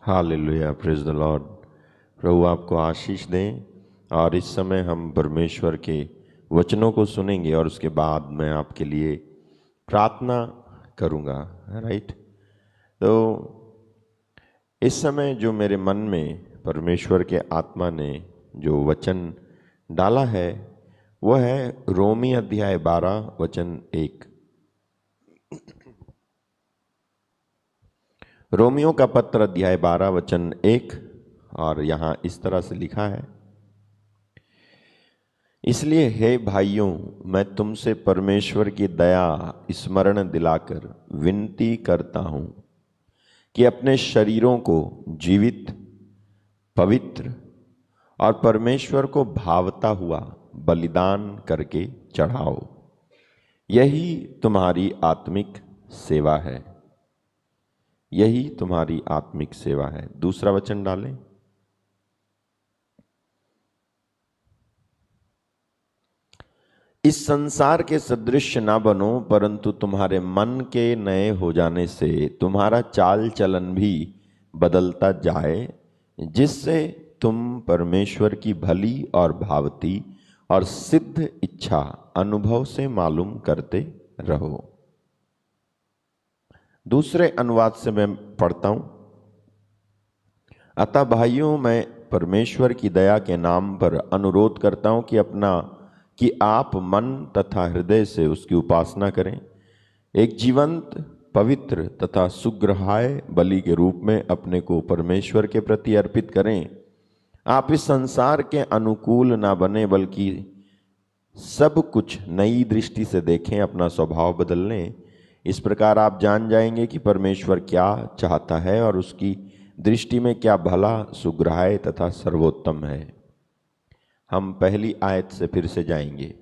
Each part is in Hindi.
Hallelujah, praise the Lord. प्रभु आपको आशीष दें। और इस समय हम परमेश्वर के वचनों को सुनेंगे और उसके बाद मैं आपके लिए प्रार्थना करूंगा। राइट। तो इस समय जो मेरे मन में परमेश्वर के आत्मा ने जो वचन डाला है वो है रोमी अध्याय 12 वचन 1। रोमियो का पत्र अध्याय 12 वचन 1। और यहाँ इस तरह से लिखा है, इसलिए हे भाइयों, मैं तुमसे परमेश्वर की दया स्मरण दिलाकर विनती करता हूँ कि अपने शरीरों को जीवित, पवित्र और परमेश्वर को भावता हुआ बलिदान करके चढ़ाओ। यही तुम्हारी आत्मिक सेवा है। यही तुम्हारी आत्मिक सेवा है। दूसरा वचन डालें, इस संसार के सदृश ना बनो, परंतु तुम्हारे मन के नए हो जाने से तुम्हारा चाल चलन भी बदलता जाए, जिससे तुम परमेश्वर की भली और भावती और सिद्ध इच्छा अनुभव से मालूम करते रहो। दूसरे अनुवाद से मैं पढ़ता हूं, अतः भाइयों, मैं परमेश्वर की दया के नाम पर अनुरोध करता हूं कि आप मन तथा हृदय से उसकी उपासना करें, एक जीवंत, पवित्र तथा सुग्राह्य बलि के रूप में अपने को परमेश्वर के प्रति अर्पित करें। आप इस संसार के अनुकूल ना बने, बल्कि सब कुछ नई दृष्टि से देखें, अपना स्वभाव बदल लें। इस प्रकार आप जान जाएंगे कि परमेश्वर क्या चाहता है और उसकी दृष्टि में क्या भला, सुग्राह्य तथा सर्वोत्तम है। हम पहली आयत से फिर से जाएंगे।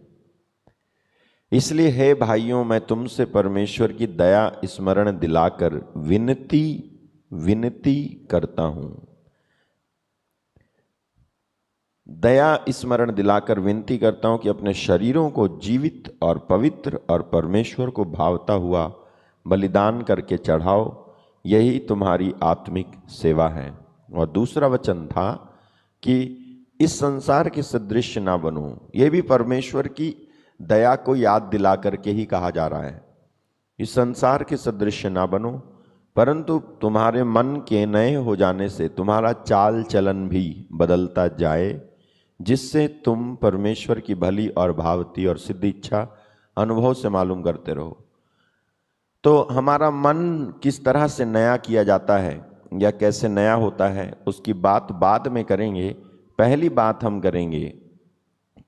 इसलिए हे भाइयों, मैं तुमसे परमेश्वर की दया स्मरण दिलाकर विनती करता हूं। दया स्मरण दिलाकर विनती करता हूं कि अपने शरीरों को जीवित और पवित्र और परमेश्वर को भावता हुआ बलिदान करके चढ़ाओ। यही तुम्हारी आत्मिक सेवा है। और दूसरा वचन था कि इस संसार के सदृश ना बनो। यह भी परमेश्वर की दया को याद दिला करके ही कहा जा रहा है। इस संसार के सदृश ना बनो, परंतु तुम्हारे मन के नए हो जाने से तुम्हारा चाल चलन भी बदलता जाए, जिससे तुम परमेश्वर की भली और भावती और सिद्ध इच्छा अनुभव से मालूम करते रहो। तो हमारा मन किस तरह से नया किया जाता है या कैसे नया होता है, उसकी बात बाद में करेंगे। पहली बात हम करेंगे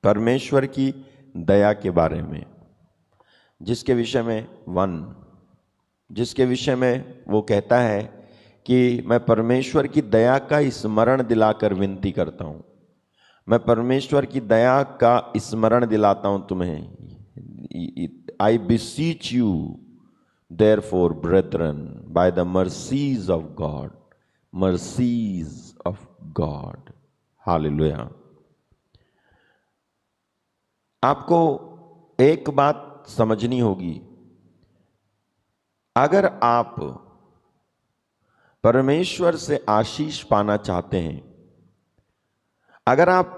परमेश्वर की दया के बारे में, जिसके विषय में वो कहता है कि मैं परमेश्वर की दया का स्मरण दिलाकर विनती करता हूं। मैं परमेश्वर की दया का स्मरण दिलाता हूं तुम्हें। आई beseech you therefore brethren by the mercies of God। Hallelujah. आपको एक बात समझनी होगी, अगर आप परमेश्वर से आशीष पाना चाहते हैं, अगर आप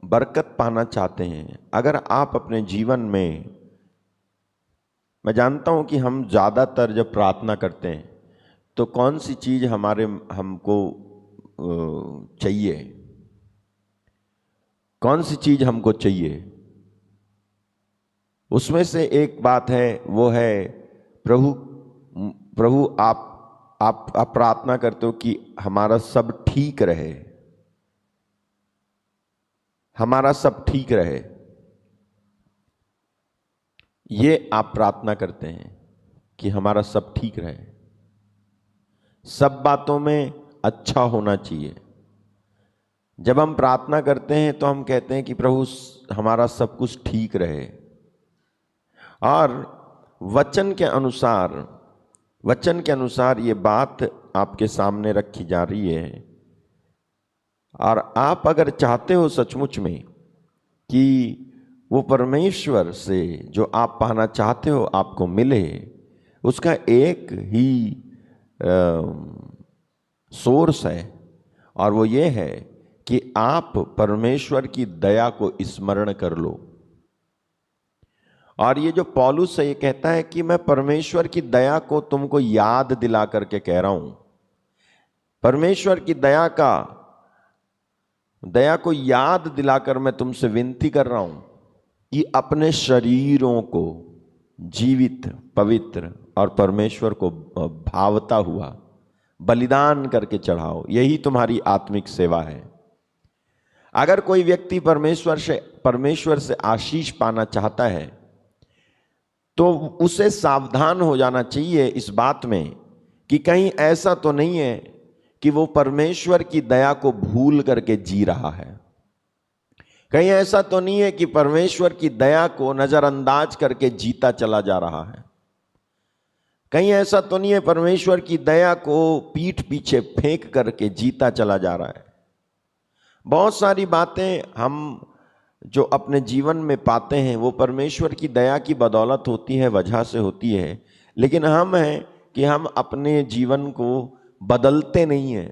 बरकत पाना चाहते हैं, अगर आप अपने जीवन में, मैं जानता हूं कि हम ज्यादातर जब प्रार्थना करते हैं तो कौन सी चीज हमको चाहिए, कौन सी चीज हमको चाहिए, उसमें से एक बात है, वो है प्रभु आप प्रार्थना करते हो कि हमारा सब ठीक रहे, हमारा सब ठीक रहे। ये आप प्रार्थना करते हैं कि हमारा सब ठीक रहे, सब बातों में अच्छा होना चाहिए। जब हम प्रार्थना करते हैं तो हम कहते हैं कि प्रभु हमारा सब कुछ ठीक रहे। और वचन के अनुसार ये बात आपके सामने रखी जा रही है। और आप अगर चाहते हो सचमुच में कि वो परमेश्वर से जो आप पाना चाहते हो आपको मिले, उसका एक ही सोर्स है, और वो ये है कि आप परमेश्वर की दया को स्मरण कर लो। और ये जो पौलुस है ये कहता है कि मैं परमेश्वर की दया को तुमको याद दिला करके कह रहा हूं। परमेश्वर की दया को याद दिलाकर मैं तुमसे विनती कर रहा हूं कि अपने शरीरों को जीवित, पवित्र और परमेश्वर को भावता हुआ बलिदान करके चढ़ाओ। यही तुम्हारी आत्मिक सेवा है। अगर कोई व्यक्ति परमेश्वर से आशीष पाना चाहता है तो उसे सावधान हो जाना चाहिए इस बात में कि कहीं ऐसा तो नहीं है कि वो परमेश्वर की दया को भूल करके जी रहा है। कहीं ऐसा तो नहीं है कि परमेश्वर की दया को नजरअंदाज करके जीता चला जा रहा है। कहीं ऐसा तो नहीं है परमेश्वर की दया को पीठ पीछे फेंक करके जीता चला जा रहा है। बहुत सारी बातें हम जो अपने जीवन में पाते हैं वो परमेश्वर की दया की बदौलत होती है, वजह से होती है, लेकिन हम हैं कि हम अपने जीवन को बदलते नहीं हैं,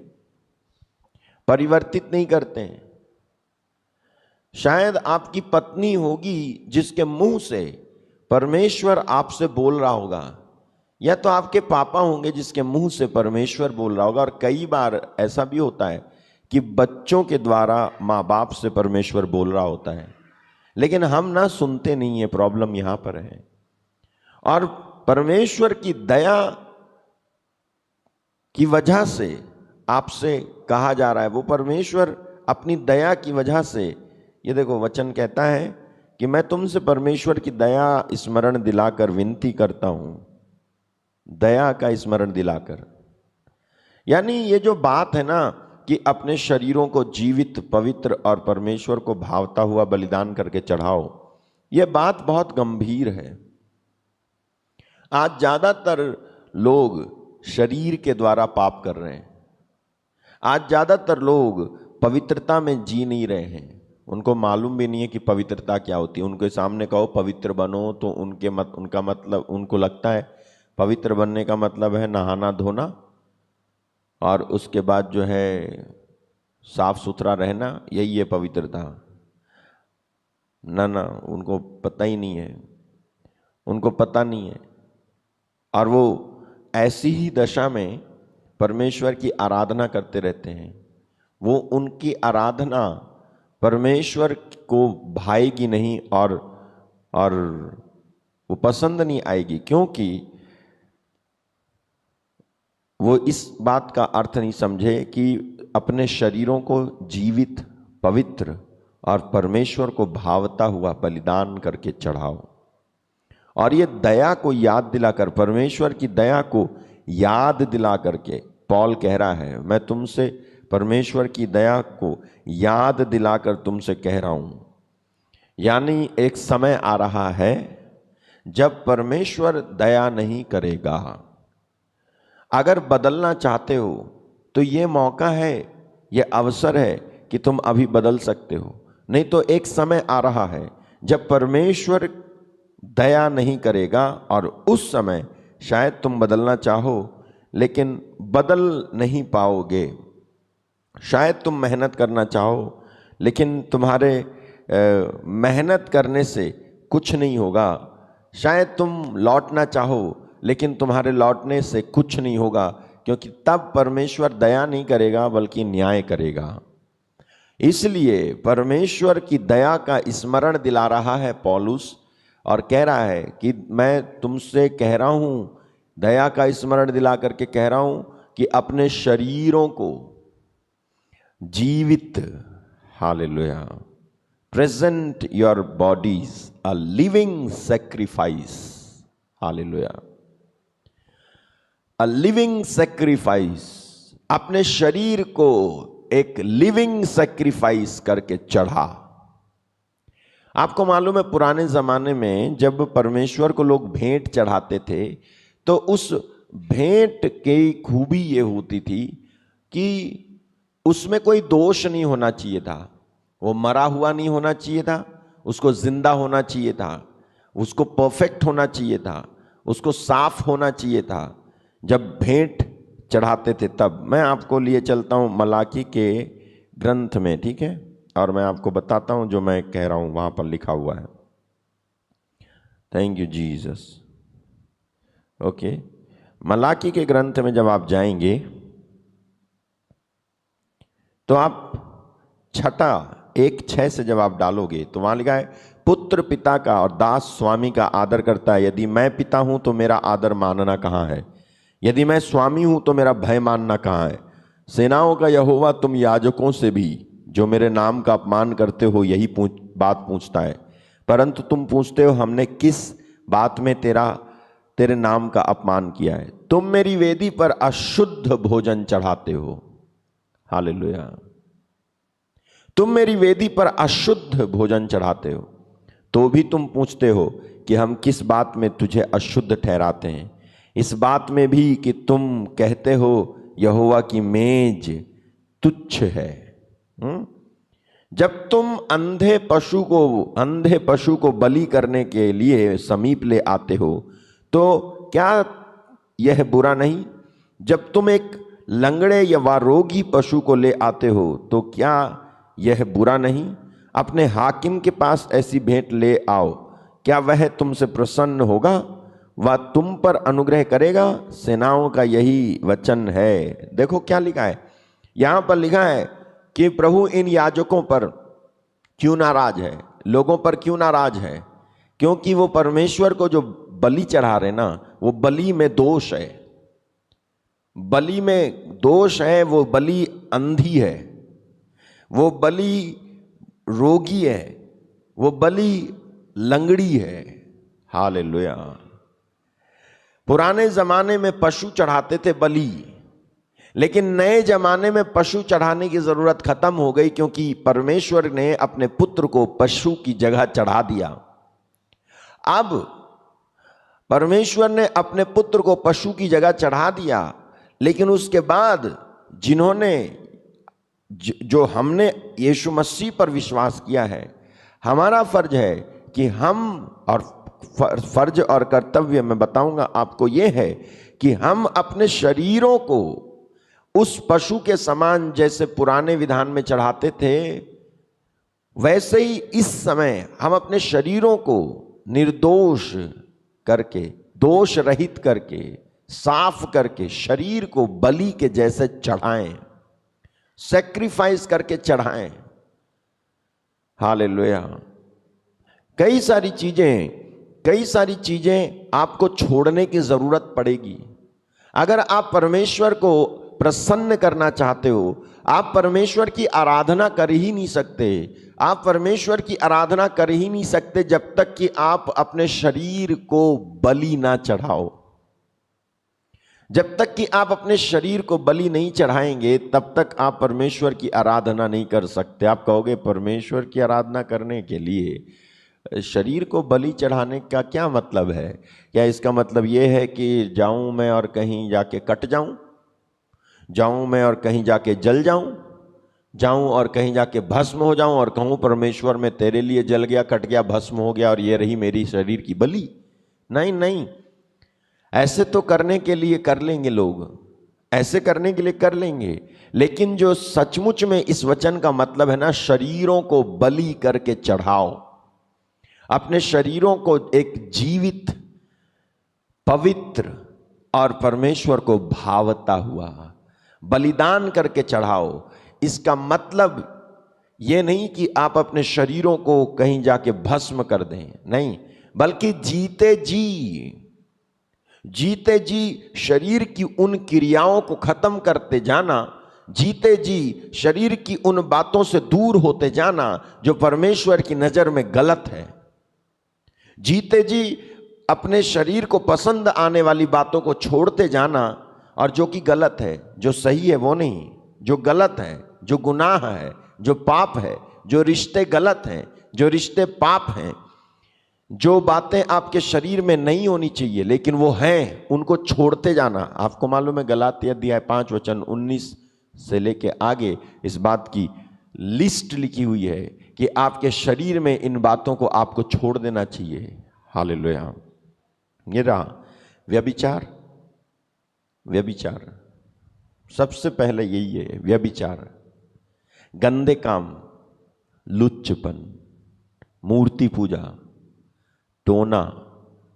परिवर्तित नहीं करते हैं। शायद आपकी पत्नी होगी जिसके मुंह से परमेश्वर आपसे बोल रहा होगा, या तो आपके पापा होंगे जिसके मुंह से परमेश्वर बोल रहा होगा। और कई बार ऐसा भी होता है कि बच्चों के द्वारा माँ बाप से परमेश्वर बोल रहा होता है, लेकिन हम ना सुनते नहीं है। प्रॉब्लम यहां पर है। और परमेश्वर की दया की वजह से आपसे कहा जा रहा है, वो परमेश्वर अपनी दया की वजह से, ये देखो वचन कहता है कि मैं तुमसे परमेश्वर की दया स्मरण दिलाकर विनती करता हूं। दया का स्मरण दिलाकर, यानी ये जो बात है ना कि अपने शरीरों को जीवित, पवित्र और परमेश्वर को भावता हुआ बलिदान करके चढ़ाओ, ये बात बहुत गंभीर है। आज ज्यादातर लोग शरीर के द्वारा पाप कर रहे हैं। आज ज्यादातर लोग पवित्रता में जी नहीं रहे हैं। उनको मालूम भी नहीं है कि पवित्रता क्या होती है। उनके सामने कहो पवित्र बनो तो उनका मतलब, उनको लगता है पवित्र बनने का मतलब है नहाना धोना और उसके बाद जो है साफ सुथरा रहना, यही है पवित्रता। ना, उनको पता ही नहीं है, उनको पता नहीं है। और वो ऐसी ही दशा में परमेश्वर की आराधना करते रहते हैं। वो उनकी आराधना परमेश्वर को भाएगी नहीं और वो पसंद नहीं आएगी, क्योंकि वो इस बात का अर्थ नहीं समझे कि अपने शरीरों को जीवित, पवित्र और परमेश्वर को भावता हुआ बलिदान करके चढ़ाओ। और ये दया को याद दिलाकर, परमेश्वर की दया को याद दिला करके पौल कह रहा है, मैं तुमसे परमेश्वर की दया को याद दिलाकर तुमसे कह रहा हूं। यानी एक समय आ रहा है जब परमेश्वर दया नहीं करेगा। अगर बदलना चाहते हो तो ये मौका है, ये अवसर है कि तुम अभी बदल सकते हो। नहीं तो एक समय आ रहा है जब परमेश्वर दया नहीं करेगा और उस समय शायद तुम बदलना चाहो लेकिन बदल नहीं पाओगे। शायद तुम मेहनत करना चाहो लेकिन तुम्हारे मेहनत करने से कुछ नहीं होगा। शायद तुम लौटना चाहो लेकिन तुम्हारे लौटने से कुछ नहीं होगा, क्योंकि तब परमेश्वर दया नहीं करेगा बल्कि न्याय करेगा। इसलिए परमेश्वर की दया का स्मरण दिला रहा है पौलुस और कह रहा है कि मैं तुमसे कह रहा हूं, दया का स्मरण दिला करके कह रहा हूं कि अपने शरीरों को जीवित, hallelujah, present your bodies a living sacrifice, hallelujah, a living sacrifice, अपने शरीर को एक लिविंग सैक्रिफाइस करके चढ़ा। आपको मालूम है पुराने जमाने में जब परमेश्वर को लोग भेंट चढ़ाते थे तो उस भेंट की खूबी ये होती थी कि उसमें कोई दोष नहीं होना चाहिए था। वो मरा हुआ नहीं होना चाहिए था, उसको जिंदा होना चाहिए था, उसको परफेक्ट होना चाहिए था, उसको साफ होना चाहिए था। जब भेंट चढ़ाते थे तब। मैं आपको लिए चलता हूँ मलाकी के ग्रंथ में, ठीक है, और मैं आपको बताता हूँ जो मैं कह रहा हूँ वहाँ पर लिखा हुआ है। Thank you Jesus. Okay, Malachi के ग्रंथ में जब आप जाएंगे तो आप 1:6 से जब आप डालोगे तो वहां लिखा है, पुत्र पिता का और दास स्वामी का आदर करता है। यदि मैं पिता हूं तो मेरा आदर मानना कहाँ है? यदि मैं स्वामी हूं तो मेरा भय मानना कहाँ है? सेनाओं का यहोवा तुम याजकों से भी जो मेरे नाम का अपमान करते हो यही बात पूछता है। परंतु तुम पूछते हो हमने किस बात में तेरे नाम का अपमान किया है? तुम मेरी वेदी पर अशुद्ध भोजन चढ़ाते हो। हालेलुया। तुम मेरी वेदी पर अशुद्ध भोजन चढ़ाते हो, तो भी तुम पूछते हो कि हम किस बात में तुझे अशुद्ध ठहराते हैं? इस बात में भी कि तुम कहते हो यहोवा की मेज तुच्छ है। जब तुम अंधे पशु को बलि करने के लिए समीप ले आते हो तो क्या यह बुरा नहीं? जब तुम एक लंगड़े या रोगी पशु को ले आते हो तो क्या यह बुरा नहीं? अपने हाकिम के पास ऐसी भेंट ले आओ, क्या वह तुमसे प्रसन्न होगा? वह तुम पर अनुग्रह करेगा। सेनाओं का यही वचन है। देखो क्या लिखा है यहां पर, लिखा है कि प्रभु इन याजकों पर क्यों नाराज है, लोगों पर क्यों नाराज है? क्योंकि वो परमेश्वर को जो बलि चढ़ा रहे ना, वो बलि में दोष है। बलि में दोष है, वो बलि अंधी है, वो बलि रोगी है, वो बलि लंगड़ी है। हालेलुया। पुराने जमाने में पशु चढ़ाते थे बलि, लेकिन नए जमाने में पशु चढ़ाने की जरूरत खत्म हो गई, क्योंकि परमेश्वर ने अपने पुत्र को पशु की जगह चढ़ा दिया। अब परमेश्वर ने अपने पुत्र को पशु की जगह चढ़ा दिया, लेकिन उसके बाद जो हमने यीशु मसीह पर विश्वास किया है, हमारा फर्ज है कि फर्ज और कर्तव्य मैं बताऊंगा आपको, यह है कि हम अपने शरीरों को उस पशु के समान जैसे पुराने विधान में चढ़ाते थे, वैसे ही इस समय हम अपने शरीरों को निर्दोष करके, दोष रहित करके, साफ करके शरीर को बलि के जैसे चढ़ाएं, सैक्रिफाइस करके चढ़ाएं। हालेलुया। कई सारी चीजें आपको छोड़ने की जरूरत पड़ेगी। अगर आप परमेश्वर को प्रसन्न करना चाहते हो, आप परमेश्वर की आराधना कर ही नहीं सकते। आप परमेश्वर की आराधना कर ही नहीं सकते जब तक कि आप अपने शरीर को बलि ना चढ़ाओ। जब तक कि आप अपने शरीर को बलि नहीं चढ़ाएंगे, तब तक आप परमेश्वर की आराधना नहीं कर सकते। आप कहोगे परमेश्वर की आराधना करने के लिए शरीर को बलि चढ़ाने का क्या मतलब है? क्या इसका मतलब यह है कि जाऊं मैं और कहीं जाके कट जाऊं, जाऊं मैं और कहीं जाके जल जाऊं और कहीं जाके भस्म हो जाऊं और कहूं परमेश्वर मैं तेरे लिए जल गया, कट गया, भस्म हो गया और ये रही मेरी शरीर की बलि? नहीं नहीं, ऐसे तो करने के लिए कर लेंगे लोग, ऐसे करने के लिए कर लेंगे, लेकिन जो सचमुच में इस वचन का मतलब है ना, शरीरों को बलि करके चढ़ाओ, अपने शरीरों को एक जीवित, पवित्र और परमेश्वर को भावता हुआ बलिदान करके चढ़ाओ। इसका मतलब यह नहीं कि आप अपने शरीरों को कहीं जाके भस्म कर दें, नहीं, बल्कि जीते जी शरीर की उन क्रियाओं को खत्म करते जाना, जीते जी शरीर की उन बातों से दूर होते जाना जो परमेश्वर की नजर में गलत है। जीते जी अपने शरीर को पसंद आने वाली बातों को छोड़ते जाना, और जो कि गलत है, जो सही है वो नहीं, जो गलत है, जो गुनाह है, जो पाप है, जो रिश्ते गलत हैं, जो रिश्ते पाप हैं, जो बातें आपके शरीर में नहीं होनी चाहिए लेकिन वो हैं, उनको छोड़ते जाना। आपको मालूम है गलातिया अध्याय 5 वचन 19 से लेके आगे इस बात की लिस्ट लिखी हुई है कि आपके शरीर में इन बातों को आपको छोड़ देना चाहिए। हालेलुया। ये रहा व्यभिचार। सबसे पहले यही है, व्यभिचार, गंदे काम, लुच्चपन, मूर्ति पूजा, टोना,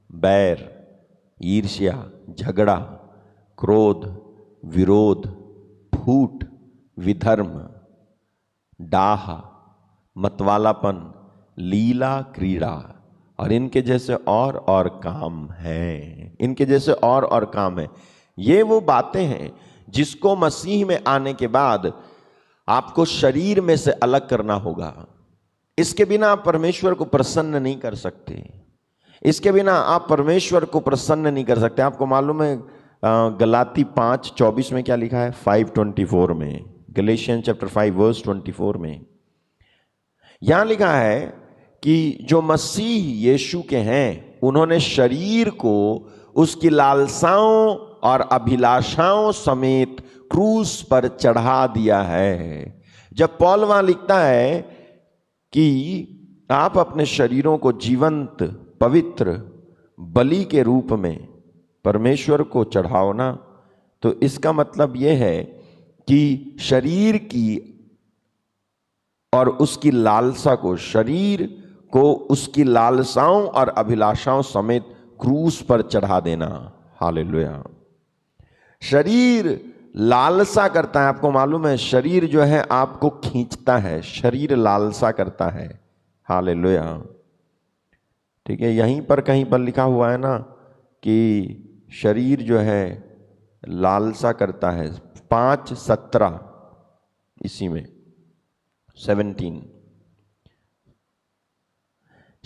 बैर, ईर्ष्या, झगड़ा, क्रोध, विरोध, फूट, विधर्म, डाह, मतवालापन, लीला क्रीड़ा और इनके जैसे और काम हैं। इनके जैसे और काम हैं। ये वो बातें हैं जिसको मसीह में आने के बाद आपको शरीर में से अलग करना होगा। इसके बिना आप परमेश्वर को प्रसन्न नहीं कर सकते। इसके बिना आप परमेश्वर को प्रसन्न नहीं कर सकते। आपको मालूम है गलाती 5:24 में क्या लिखा है? 5:24 में, गलेशियन चैप्टर 5 वर्स 24 में यहां लिखा है कि जो मसीह यीशु के हैं उन्होंने शरीर को उसकी लालसाओं और अभिलाषाओं समेत क्रूस पर चढ़ा दिया है। जब पौल वहां लिखता है कि आप अपने शरीरों को जीवंत पवित्र बलि के रूप में परमेश्वर को चढ़ाओ ना, तो इसका मतलब यह है कि शरीर की और उसकी लालसा को, शरीर को उसकी लालसाओं और अभिलाषाओं समेत क्रूस पर चढ़ा देना। हालेलुया। शरीर लालसा करता है, आपको मालूम है शरीर जो है आपको खींचता है, शरीर लालसा करता है। हालेलुया। ठीक है, यहीं पर कहीं पर लिखा हुआ है ना कि शरीर जो है लालसा करता है। 5:17 इसी में 17,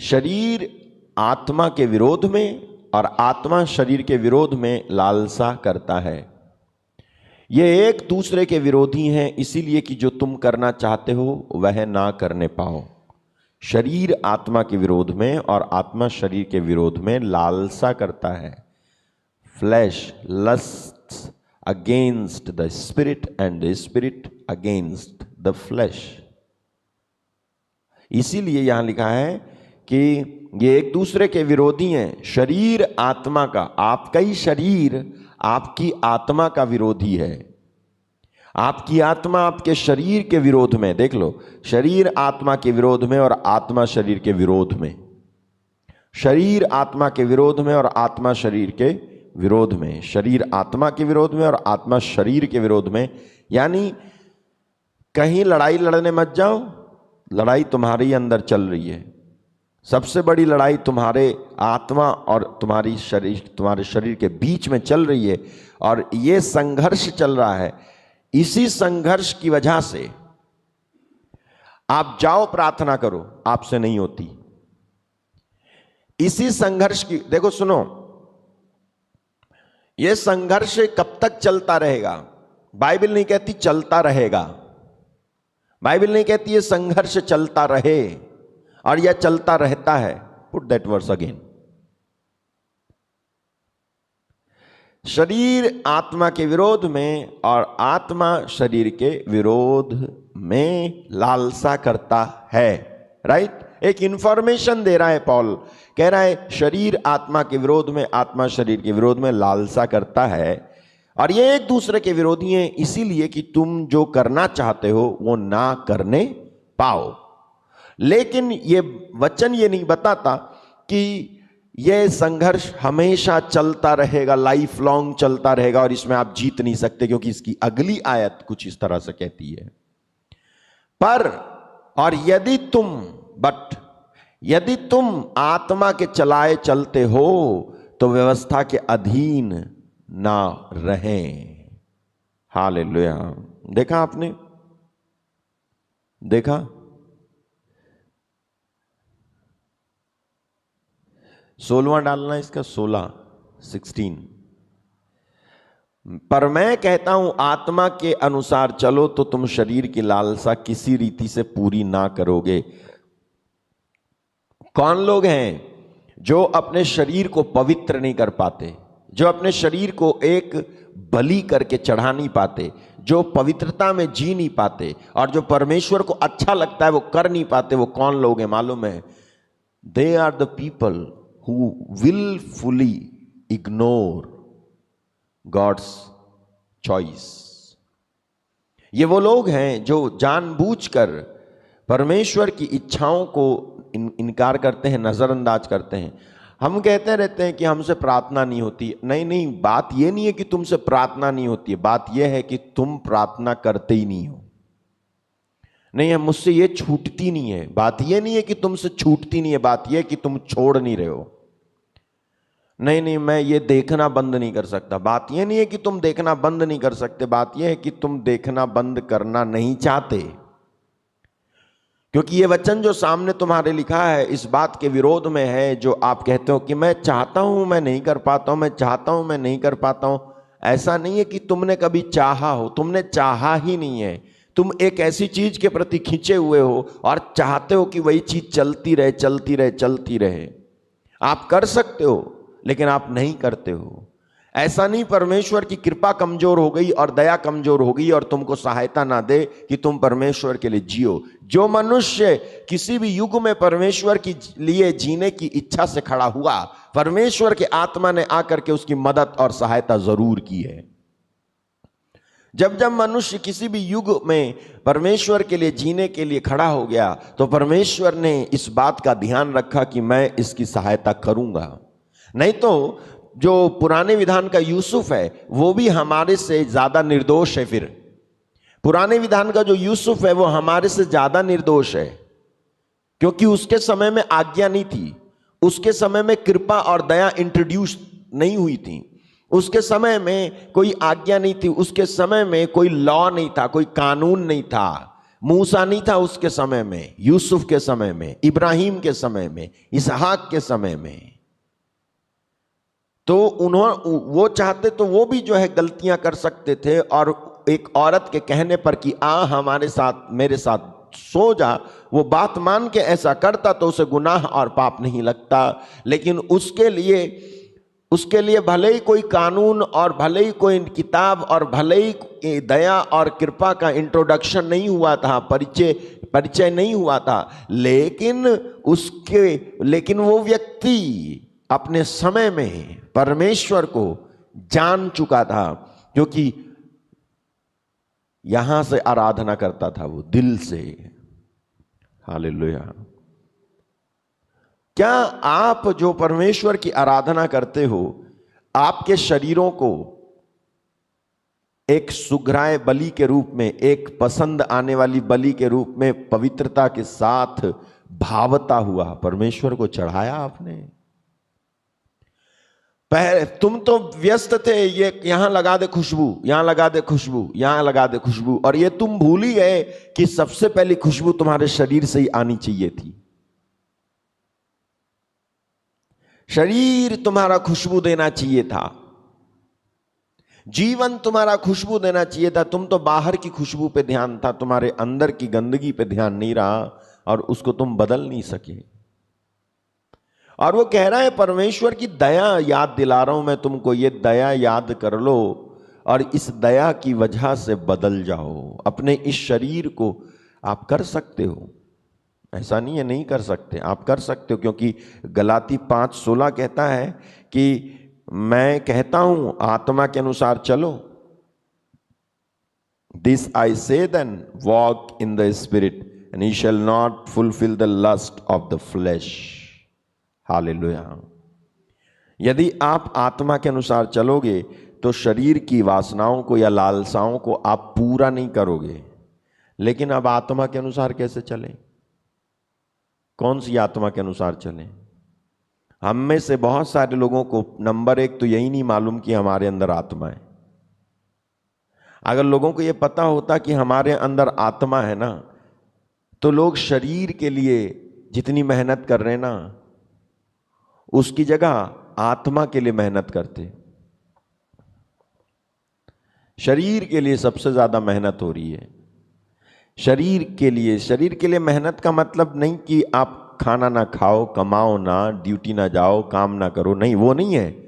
शरीर आत्मा के विरोध में और आत्मा शरीर के विरोध में लालसा करता है। ये एक दूसरे के विरोधी हैं, इसीलिए कि जो तुम करना चाहते हो वह ना करने पाओ। शरीर आत्मा के विरोध में और आत्मा शरीर के विरोध में लालसा करता है। Flesh lusts against the spirit and the spirit against the flesh. इसीलिए यहां लिखा है कि ये एक दूसरे के विरोधी हैं। शरीर आत्मा का, आपका ही शरीर आपकी आत्मा का विरोधी है। आपकी आत्मा आपके शरीर के विरोध में, देख लो, शरीर आत्मा के विरोध में और आत्मा शरीर के विरोध में। शरीर आत्मा के विरोध में और आत्मा शरीर के विरोध में। शरीर आत्मा के विरोध में और आत्मा शरीर के विरोध में। यानी कहीं लड़ाई लड़ने मत जाओ, लड़ाई तुम्हारे अंदर चल रही है। सबसे बड़ी लड़ाई तुम्हारे आत्मा और तुम्हारे शरीर के बीच में चल रही है और यह संघर्ष चल रहा है। इसी संघर्ष की वजह से आप जाओ प्रार्थना करो, आपसे नहीं होती। इसी संघर्ष की, देखो सुनो, यह संघर्ष कब तक चलता रहेगा? बाइबल नहीं कहती चलता रहेगा। बाइबल नहीं कहती यह संघर्ष चलता रहे और यह चलता रहता है। Put that verse again. शरीर आत्मा के विरोध में और आत्मा शरीर के विरोध में लालसा करता है। राइट? एक इंफॉर्मेशन दे रहा है पॉल, कह रहा है शरीर आत्मा के विरोध में, आत्मा शरीर के विरोध में लालसा करता है और ये एक दूसरे के विरोधी हैं, इसीलिए कि तुम जो करना चाहते हो वो ना करने पाओ। लेकिन ये वचन ये नहीं बताता कि यह संघर्ष हमेशा चलता रहेगा, लाइफ लॉन्ग चलता रहेगा और इसमें आप जीत नहीं सकते, क्योंकि इसकी अगली आयत कुछ इस तरह से कहती है, पर और यदि तुम आत्मा के चलाए चलते हो तो व्यवस्था के अधीन ना रहें। हालेलुया। देखा आपने? देखा? 16वां डालना इसका, 16। पर मैं कहता हूं आत्मा के अनुसार चलो तो तुम शरीर की लालसा किसी रीति से पूरी ना करोगे। कौन लोग हैं जो अपने शरीर को पवित्र नहीं कर पाते, जो अपने शरीर को एक बलि करके चढ़ा नहीं पाते, जो पवित्रता में जी नहीं पाते और जो परमेश्वर को अच्छा लगता है वो कर नहीं पाते? वो कौन लोग हैं मालूम है? They are the people who willfully ignore God's choice. ये वो लोग हैं जो जानबूझकर परमेश्वर की इच्छाओं को इनकार करते हैं, नजरअंदाज करते हैं। हम कहते रहते हैं कि हमसे प्रार्थना नहीं होती। नहीं नहीं, बात ये नहीं है कि तुमसे प्रार्थना नहीं होती है, बात यह है कि तुम प्रार्थना करते ही नहीं हो। नहीं है, मुझसे ये छूटती नहीं है, बात ये नहीं है कि तुमसे छूटती नहीं है, बात यह है कि तुम छोड़ नहीं रहे हो। नहीं नहीं, मैं ये देखना बंद नहीं कर सकता, बात यह नहीं है कि तुम देखना बंद नहीं कर सकते, बात यह है कि तुम देखना बंद करना नहीं चाहते। क्योंकि ये वचन जो सामने तुम्हारे लिखा है इस बात के विरोध में है जो आप कहते हो कि मैं चाहता हूं मैं नहीं कर पाता हूं, मैं चाहता हूं मैं नहीं कर पाता हूं। ऐसा नहीं है कि तुमने कभी चाहा हो, तुमने चाहा ही नहीं है। तुम एक ऐसी चीज के प्रति खींचे हुए हो और चाहते हो कि वही चीज चलती रहे चलती रहे चलती रहे। आप कर सकते हो लेकिन आप नहीं करते हो। ऐसा नहीं परमेश्वर की कृपा कमजोर हो गई और दया कमजोर हो गई और तुमको सहायता ना दे कि तुम परमेश्वर के लिए जियो। जो मनुष्य किसी भी युग में परमेश्वर के लिए जीने की इच्छा से खड़ा हुआ, परमेश्वर के आत्मा ने आकर के उसकी मदद और सहायता जरूर की है। जब जब मनुष्य किसी भी युग में परमेश्वर के लिए जीने के लिए खड़ा हो गया तो परमेश्वर ने इस बात का ध्यान रखा कि मैं इसकी सहायता करूंगा। नहीं तो जो पुराने विधान का यूसुफ है वो भी हमारे से ज्यादा निर्दोष है। फिर पुराने विधान का जो यूसुफ है वो हमारे से ज्यादा निर्दोष है, क्योंकि उसके समय में आज्ञा नहीं थी, उसके समय में कृपा और दया इंट्रोड्यूस नहीं हुई थी, उसके समय में कोई आज्ञा नहीं थी, उसके समय में कोई लॉ नहीं था, कोई कानून नहीं था। मूसा नहीं था उसके समय में, यूसुफ के समय में, इब्राहिम के समय में, इसहाक के समय में। तो वो चाहते तो वो भी जो है गलतियां कर सकते थे और एक औरत के कहने पर कि आ हमारे साथ मेरे साथ सो जा, वो बात मान के ऐसा करता तो उसे गुनाह और पाप नहीं लगता। लेकिन उसके लिए भले ही कोई कानून और भले ही कोई किताब और भले ही दया और कृपा का इंट्रोडक्शन नहीं हुआ था, परिचय नहीं हुआ था, लेकिन वो व्यक्ति अपने समय में परमेश्वर को जान चुका था, क्योंकि यहां से आराधना करता था वो दिल से। हालेलुया। क्या आप जो परमेश्वर की आराधना करते हो, आपके शरीरों को एक सुघराए बलि के रूप में, एक पसंद आने वाली बलि के रूप में पवित्रता के साथ भावता हुआ परमेश्वर को चढ़ाया आपने? तुम तो व्यस्त थे, ये यहां लगा दे खुशबू, यहां लगा दे खुशबू, यहां लगा दे खुशबू, और ये तुम भूल ही गए कि सबसे पहली खुशबू तुम्हारे शरीर से ही आनी चाहिए थी। शरीर तुम्हारा खुशबू देना चाहिए था, जीवन तुम्हारा खुशबू देना चाहिए था। तुम तो बाहर की खुशबू पे ध्यान था, तुम्हारे अंदर की गंदगी पे ध्यान नहीं रहा और उसको तुम बदल नहीं सके। और वो कह रहा है परमेश्वर की दया याद दिला रहा हूं मैं तुमको, ये दया याद कर लो और इस दया की वजह से बदल जाओ। अपने इस शरीर को आप कर सकते हो, ऐसा नहीं है नहीं कर सकते, आप कर सकते हो, क्योंकि गलाती 5:16 कहता है कि मैं कहता हूं आत्मा के अनुसार चलो। This I say then walk in the spirit and you shall not fulfil the lust of the flesh. Hallelujah. यदि आप आत्मा के अनुसार चलोगे तो शरीर की वासनाओं को या लालसाओं को आप पूरा नहीं करोगे। लेकिन अब आत्मा के अनुसार कैसे चलें? कौन सी आत्मा के अनुसार चलें? हम में से बहुत सारे लोगों को नंबर 1 तो यही नहीं मालूम कि हमारे अंदर आत्मा है। अगर लोगों को यह पता होता कि हमारे अंदर आत्मा है ना, तो लोग शरीर के लिए जितनी मेहनत कर रहे हैं ना, उसकी जगह आत्मा के लिए मेहनत करते। शरीर के लिए सबसे ज्यादा मेहनत हो रही है। शरीर के लिए मेहनत का मतलब नहीं कि आप खाना ना खाओ, कमाओ ना, ड्यूटी ना जाओ, काम ना करो, नहीं, वो नहीं है।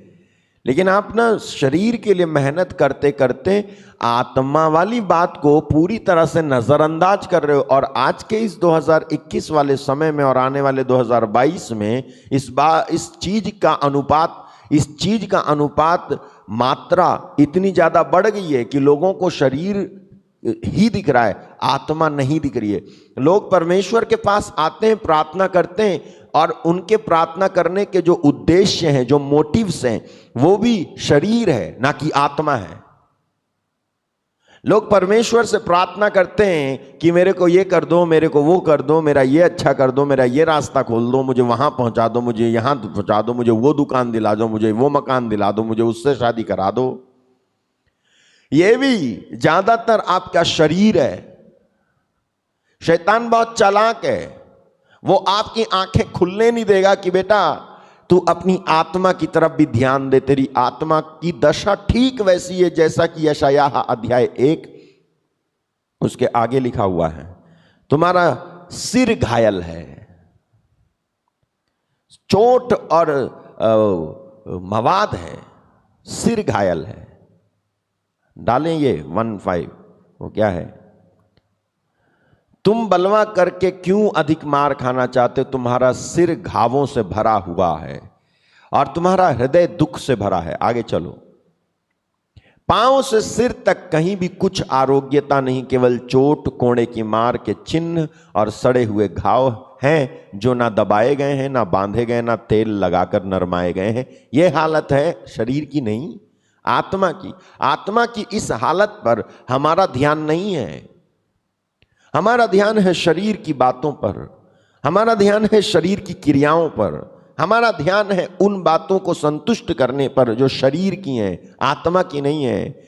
लेकिन आप ना शरीर के लिए मेहनत करते करते आत्मा वाली बात को पूरी तरह से नजरअंदाज कर रहे हो। और आज के इस 2021 वाले समय में और आने वाले 2022 में इस चीज का अनुपात मात्रा इतनी ज्यादा बढ़ गई है कि लोगों को शरीर ही दिख रहा है, आत्मा नहीं दिख रही है। लोग परमेश्वर के पास आते हैं, प्रार्थना करते हैं, और उनके प्रार्थना करने के जो उद्देश्य हैं, जो मोटिव्स हैं, वो भी शरीर है, ना कि आत्मा है। लोग परमेश्वर से प्रार्थना करते हैं कि मेरे को ये कर दो, मेरे को वो कर दो, मेरा ये अच्छा कर दो, मेरा ये रास्ता खोल दो, मुझे वहां पहुंचा दो, मुझे यहां पहुंचा दो, मुझे वो दुकान दिला दो, मुझे वो मकान दिला दो, मुझे उससे शादी करा दो। ये भी ज्यादातर आपका शरीर है। शैतान बहुत चालाक है, वो आपकी आंखें खुलने नहीं देगा कि बेटा तू अपनी आत्मा की तरफ भी ध्यान दे। तेरी आत्मा की दशा ठीक वैसी है जैसा कि यशायाह अध्याय 1 उसके आगे लिखा हुआ है, तुम्हारा सिर घायल है, चोट और मवाद है, सिर घायल है। डालें ये 1:5, वो क्या है? तुम बलवा करके क्यों अधिक मार खाना चाहते, तुम्हारा सिर घावों से भरा हुआ है और तुम्हारा हृदय दुख से भरा है। आगे चलो। पांव से सिर तक कहीं भी कुछ आरोग्यता नहीं, केवल चोट, कोड़े की मार के चिन्ह और सड़े हुए घाव हैं, जो ना दबाए गए हैं, ना बांधे गए, ना तेल लगाकर नरमाए गए हैं। यह हालत है शरीर की नहीं, आत्मा की। आत्मा की इस हालत पर हमारा ध्यान नहीं है। हमारा ध्यान है शरीर की बातों पर, हमारा ध्यान है शरीर की क्रियाओं पर, हमारा ध्यान है उन बातों को संतुष्ट करने पर जो शरीर की हैं, आत्मा की नहीं है।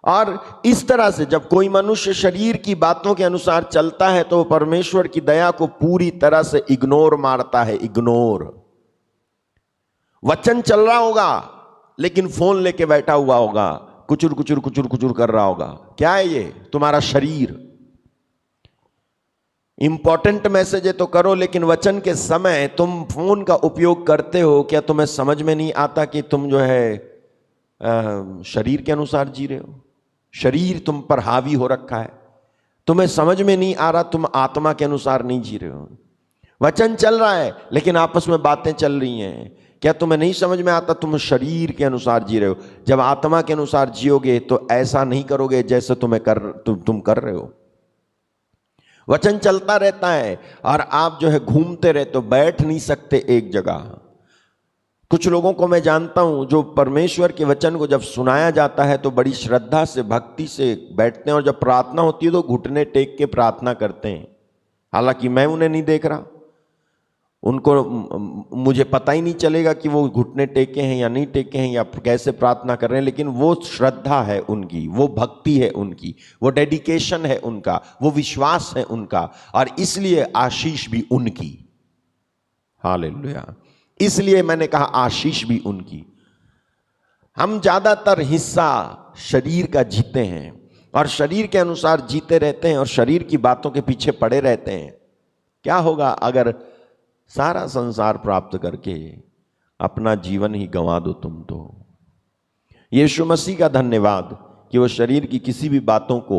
और इस तरह से जब कोई मनुष्य शरीर की बातों के अनुसार चलता है तो परमेश्वर की दया को पूरी तरह से इग्नोर मारता है। इग्नोर। वचन चल रहा होगा लेकिन फोन लेके बैठा हुआ होगा, कुचुर कुचुर कुचुर कुचुर कर रहा होगा। क्या है ये? तुम्हारा शरीर। इंपॉर्टेंट मैसेज है तो करो, लेकिन वचन के समय तुम फोन का उपयोग करते हो, क्या तुम्हें समझ में नहीं आता कि तुम जो है शरीर के अनुसार जी रहे हो? शरीर तुम पर हावी हो रखा है, तुम्हें समझ में नहीं आ रहा तुम आत्मा के अनुसार नहीं जी रहे हो। वचन चल रहा है लेकिन आपस में बातें चल रही हैं, क्या तुम्हें नहीं समझ में आता तुम शरीर के अनुसार जी रहे हो? जब आत्मा के अनुसार जियोगे तो ऐसा नहीं करोगे जैसे तुम कर रहे हो। वचन चलता रहता है और आप जो है घूमते रहते हो, बैठ नहीं सकते एक जगह। कुछ लोगों को मैं जानता हूं जो परमेश्वर के वचन को जब सुनाया जाता है तो बड़ी श्रद्धा से, भक्ति से बैठते हैं, और जब प्रार्थना होती है तो घुटने टेक के प्रार्थना करते हैं। हालांकि मैं उन्हें नहीं देख रहा, उनको मुझे पता ही नहीं चलेगा कि वो घुटने टेके हैं या नहीं टेके हैं या कैसे प्रार्थना कर रहे हैं, लेकिन वो श्रद्धा है उनकी, वो भक्ति है उनकी, वो डेडिकेशन है उनका, वो विश्वास है उनका, और इसलिए आशीष भी उनकी। हालेलुया। इसलिए मैंने कहा आशीष भी उनकी। हम ज्यादातर हिस्सा शरीर का जीते हैं और शरीर के अनुसार जीते रहते हैं और शरीर की बातों के पीछे पड़े रहते हैं। क्या होगा अगर सारा संसार प्राप्त करके अपना जीवन ही गंवा दो तुम तो? यीशु मसीह का धन्यवाद कि वो शरीर की किसी भी बातों को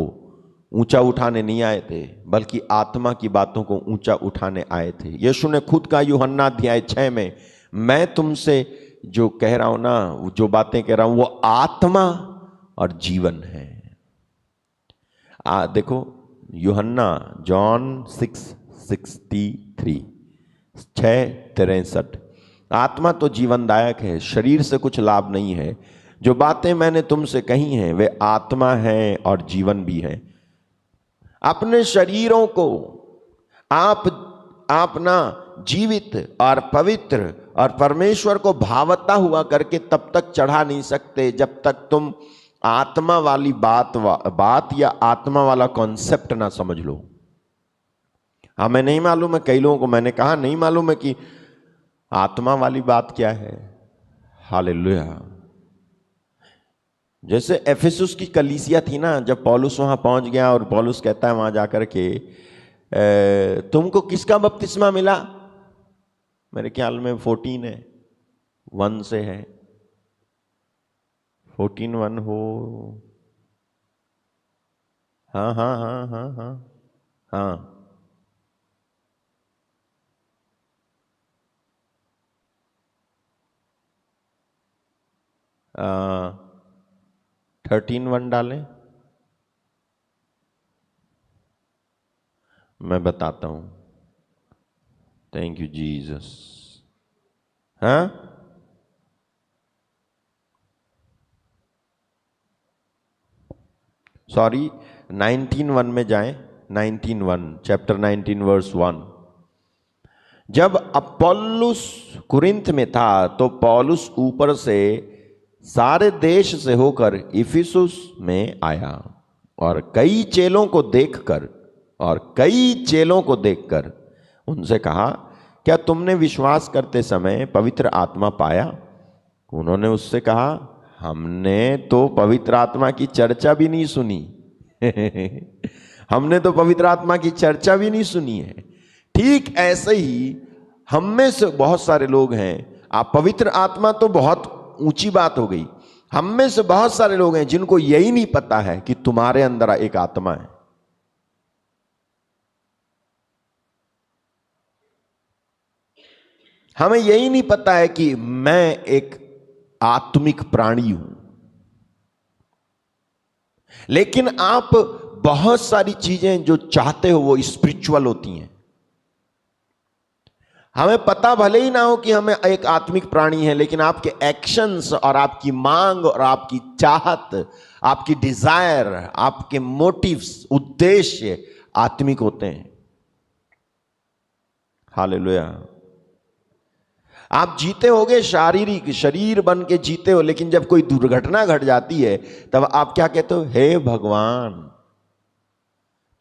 ऊंचा उठाने नहीं आए थे, बल्कि आत्मा की बातों को ऊंचा उठाने आए थे। यीशु ने खुद कहा यूहन्ना अध्याय 6 में, मैं तुमसे जो कह रहा हूं ना, जो बातें कह रहा हूं, वो आत्मा और जीवन है। देखो यूहन्ना, जॉन 6:63, 6:63। आत्मा तो जीवनदायक है, शरीर से कुछ लाभ नहीं है। जो बातें मैंने तुमसे कही हैं वे आत्मा हैं और जीवन भी है। अपने शरीरों को आप ना जीवित और पवित्र और परमेश्वर को भावता हुआ करके तब तक चढ़ा नहीं सकते जब तक तुम आत्मा वाली बात या आत्मा वाला कॉन्सेप्ट ना समझ लो। हमें नहीं मालूम है, कई लोगों को मैंने कहा नहीं मालूम है कि आत्मा वाली बात क्या है। हालेलुया। जैसे एफेसुस की कलीसिया थी ना, जब पौलुस वहां पहुंच गया और पौलुस कहता है वहां जाकर के तुमको किसका बपतिस्मा मिला? मेरे ख्याल में 14:1 से है, 14:1 हो। हाँ हाँ हाँ हाँ हाँ हाँ। 13:1 डालें। मैं बताता हूं। Thank you Jesus. हाँ, सॉरी, 19:1 में जाएं। 19:1, चैप्टर 19 वर्स 1। जब अपोल्लुस कुरिन्थ में था तो पौलुस ऊपर से सारे देश से होकर इफिसुस में आया और कई चेलों को देखकर उनसे कहा, क्या तुमने विश्वास करते समय पवित्र आत्मा पाया? उन्होंने उससे कहा, हमने तो पवित्र आत्मा की चर्चा भी नहीं सुनी। हमने तो पवित्र आत्मा की चर्चा भी नहीं सुनी है। ठीक ऐसे ही हम में से बहुत सारे लोग हैं, आप पवित्र आत्मा तो बहुत ऊंची बात हो गई, हम में से बहुत सारे लोग हैं जिनको यही नहीं पता है कि तुम्हारे अंदर एक आत्मा है। हमें यही नहीं पता है कि मैं एक आत्मिक प्राणी हूं। लेकिन आप बहुत सारी चीजें जो चाहते हो वो स्पिरिचुअल होती हैं। हमें पता भले ही ना हो कि हमें एक आत्मिक प्राणी है, लेकिन आपके एक्शंस और आपकी मांग और आपकी चाहत, आपकी डिजायर, आपके मोटिव्स, उद्देश्य आत्मिक होते हैं। हालेलुया। आप जीते होगे शारीरिक, शरीर बन के जीते हो, लेकिन जब कोई दुर्घटना घट जाती है तब आप क्या कहते हो? हे भगवान,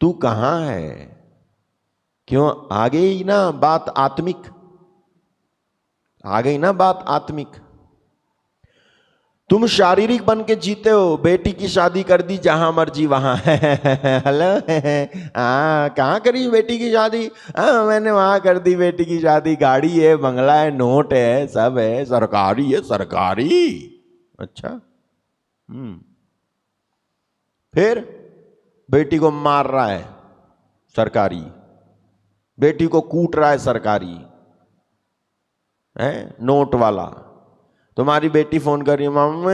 तू कहां है? क्यों? आ गई ना बात आत्मिक, आ गई ना बात आत्मिक। तुम शारीरिक बन के जीते हो, बेटी की शादी कर दी जहां मर्जी वहां। हेलो, कहां करी बेटी की शादी? मैंने वहां कर दी बेटी की शादी, गाड़ी है, बंगला है, नोट है, सब है, सरकारी है, सरकारी। अच्छा, फिर बेटी को मार रहा है सरकारी, बेटी को कूट रहा है सरकारी, है नोट वाला। तुम्हारी बेटी फोन कर रही है, मम्मी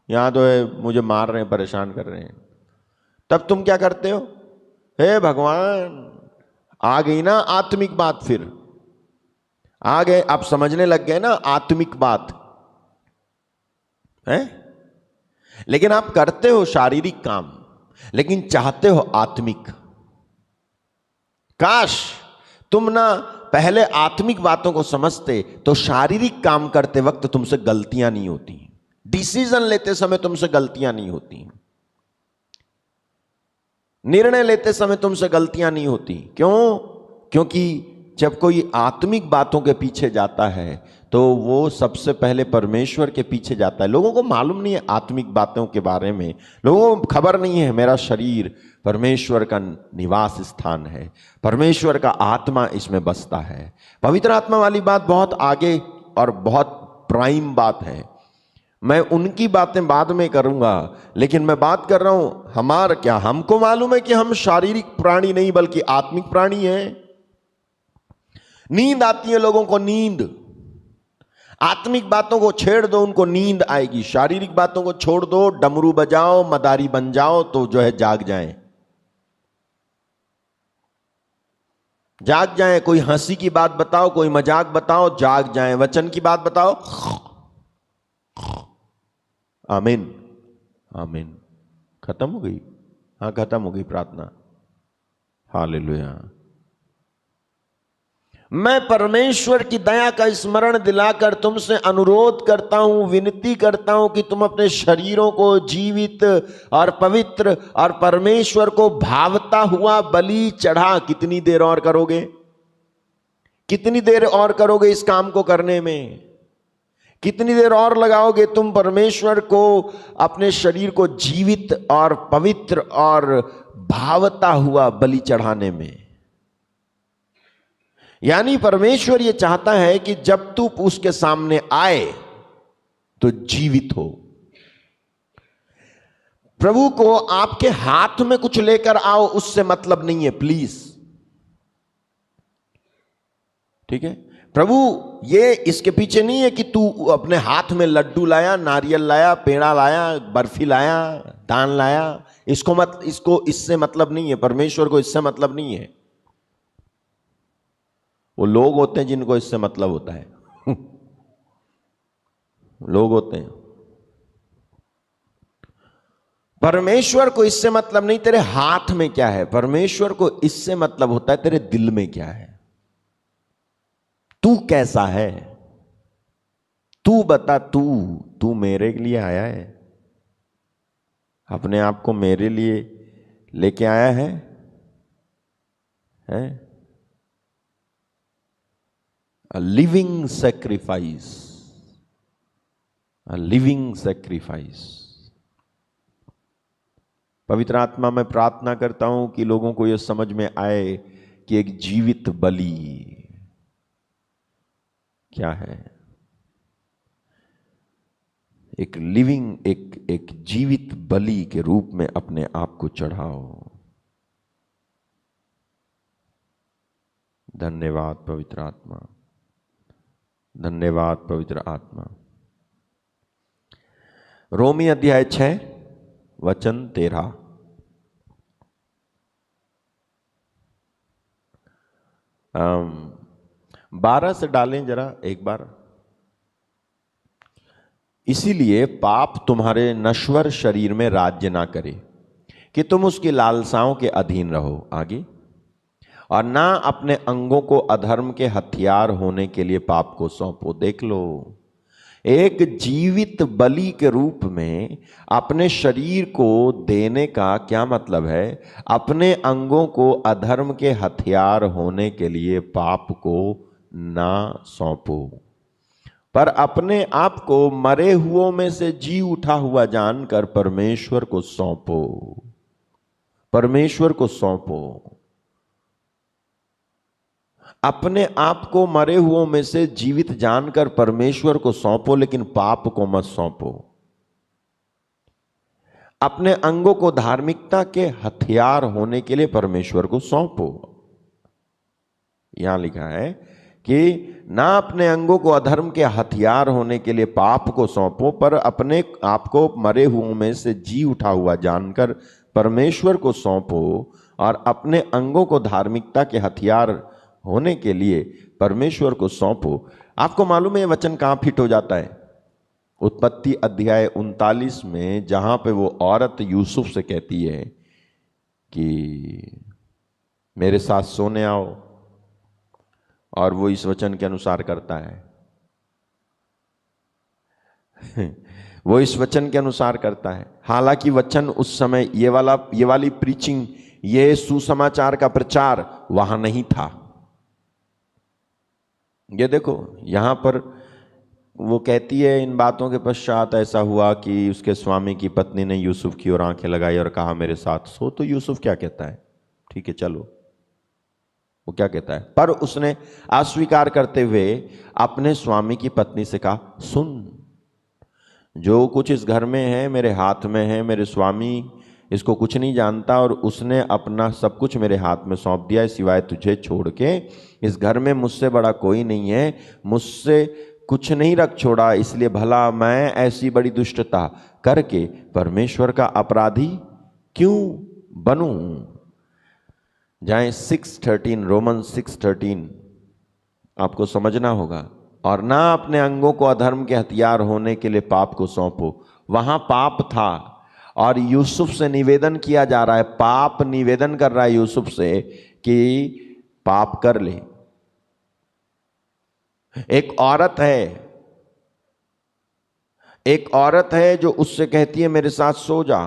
यहां तो है, मुझे मार रहे हैं, परेशान कर रहे हैं। तब तुम क्या करते हो? हे भगवान। आ गई ना आत्मिक बात, फिर आ गए, आप समझने लग गए ना आत्मिक बात है। लेकिन आप करते हो शारीरिक काम, लेकिन चाहते हो आत्मिक। काश तुम ना पहले आत्मिक बातों को समझते तो शारीरिक काम करते वक्त तुमसे गलतियां नहीं होती, डिसीजन लेते समय तुमसे गलतियां नहीं होती, निर्णय लेते समय तुमसे गलतियां नहीं होती। क्यों? क्योंकि जब कोई आत्मिक बातों के पीछे जाता है तो वो सबसे पहले परमेश्वर के पीछे जाता है। लोगों को मालूम नहीं है आत्मिक बातों के बारे में, लोगों को खबर नहीं है मेरा शरीर परमेश्वर का निवास स्थान है, परमेश्वर का आत्मा इसमें बसता है। पवित्र आत्मा वाली बात बहुत आगे और बहुत प्राइम बात है, मैं उनकी बातें बाद में करूंगा। लेकिन मैं बात कर रहा हूं हमारा क्या, हमको मालूम है कि हम शारीरिक प्राणी नहीं बल्कि आत्मिक प्राणी हैं। नींद आती है लोगों को, नींद। आत्मिक बातों को छेड़ दो, उनको नींद आएगी। शारीरिक बातों को छोड़ दो, डमरू बजाओ, मदारी बन जाओ तो जो है जाग जाएं, जाग जाएं। कोई हंसी की बात बताओ, कोई मजाक बताओ, जाग जाएं। वचन की बात बताओ, आमीन आमीन। खत्म हो गई? हाँ, खत्म हो गई प्रार्थना। हालेलुया। मैं परमेश्वर की दया का स्मरण दिलाकर तुमसे अनुरोध करता हूं, विनती करता हूं कि तुम अपने शरीरों को जीवित और पवित्र और परमेश्वर को भावता हुआ बलि चढ़ा। कितनी देर और करोगे? कितनी देर और करोगे इस काम को करने में? कितनी देर और लगाओगे तुम परमेश्वर को अपने शरीर को जीवित और पवित्र और भावता हुआ बलि चढ़ाने में? यानी परमेश्वर यह चाहता है कि जब तू उसके सामने आए तो जीवित हो। प्रभु को आपके हाथ में कुछ लेकर आओ, उससे मतलब नहीं है, प्लीज, ठीक है? प्रभु ये इसके पीछे नहीं है कि तू अपने हाथ में लड्डू लाया, नारियल लाया, पेड़ा लाया, बर्फी लाया, दान लाया, इसको इससे मतलब नहीं है। परमेश्वर को इससे मतलब नहीं है। वो लोग होते हैं जिनको इससे मतलब होता है। लोग होते हैं। परमेश्वर को इससे मतलब नहीं तेरे हाथ में क्या है, परमेश्वर को इससे मतलब होता है तेरे दिल में क्या है, तू कैसा है। तू बता, तू मेरे लिए आया है, अपने आप को मेरे लिए लेके आया है? A living sacrifice, a living sacrifice। पवित्र आत्मा में प्रार्थना करता हूं कि लोगों को यह समझ में आए कि एक जीवित बलि क्या है। एक लिविंग, एक जीवित बलि के रूप में अपने आप को चढ़ाओ। धन्यवाद पवित्र आत्मा, धन्यवाद पवित्र आत्मा। रोमी अध्याय 6 वचन 13। हम 12 से डालें जरा एक बार। इसीलिए पाप तुम्हारे नश्वर शरीर में राज्य ना करे कि तुम उसकी लालसाओं के अधीन रहो। आगे, और ना अपने अंगों को अधर्म के हथियार होने के लिए पाप को सौंपो। देख लो, एक जीवित बलि के रूप में अपने शरीर को देने का क्या मतलब है? अपने अंगों को अधर्म के हथियार होने के लिए पाप को ना सौंपो, पर अपने आप को मरे हुओं में से जी उठा हुआ जानकर परमेश्वर को सौंपो। परमेश्वर को सौंपो। अपने आप को मरे हुओं में से जीवित जानकर परमेश्वर को सौंपो, लेकिन पाप को मत सौंपो। अपने अंगों को धार्मिकता के हथियार होने के लिए परमेश्वर को सौंपो। यहां लिखा है कि ना अपने अंगों को अधर्म के हथियार होने के लिए पाप को सौंपो, पर अपने आप को मरे हुओं में से जी उठा हुआ जानकर परमेश्वर को सौंपो, और अपने अंगों को धार्मिकता के हथियार होने के लिए परमेश्वर को सौंपो। आपको मालूम है ये वचन कहां फिट हो जाता है? उत्पत्ति अध्याय 39 में, जहां पे वो औरत यूसुफ से कहती है कि मेरे साथ सोने आओ, और वो इस वचन के अनुसार करता है। वो इस वचन के अनुसार करता है। हालांकि वचन उस समय ये वाली प्रीचिंग, ये सुसमाचार का प्रचार वहां नहीं था। ये देखो यहां पर वो कहती है, इन बातों के पश्चात ऐसा हुआ कि उसके स्वामी की पत्नी ने यूसुफ की ओर आंखें लगाई और कहा मेरे साथ सो। तो यूसुफ क्या कहता है? ठीक है चलो। वो क्या कहता है? पर उसने अस्वीकार करते हुए अपने स्वामी की पत्नी से कहा, सुन, जो कुछ इस घर में है मेरे हाथ में है, मेरे स्वामी इसको कुछ नहीं जानता, और उसने अपना सब कुछ मेरे हाथ में सौंप दिया है, सिवाय तुझे छोड़ के। इस घर में मुझसे बड़ा कोई नहीं है, मुझसे कुछ नहीं रख छोड़ा, इसलिए भला मैं ऐसी बड़ी दुष्टता करके परमेश्वर का अपराधी क्यों बनूं? जाएं 6:13, रोमन 6:13 आपको समझना होगा। और ना अपने अंगों को अधर्म के हथियार होने के लिए पाप को सौंपो। वहां पाप था और यूसुफ से निवेदन किया जा रहा है, पाप निवेदन कर रहा है यूसुफ से कि पाप कर ले। एक औरत है जो उससे कहती है मेरे साथ सो जा।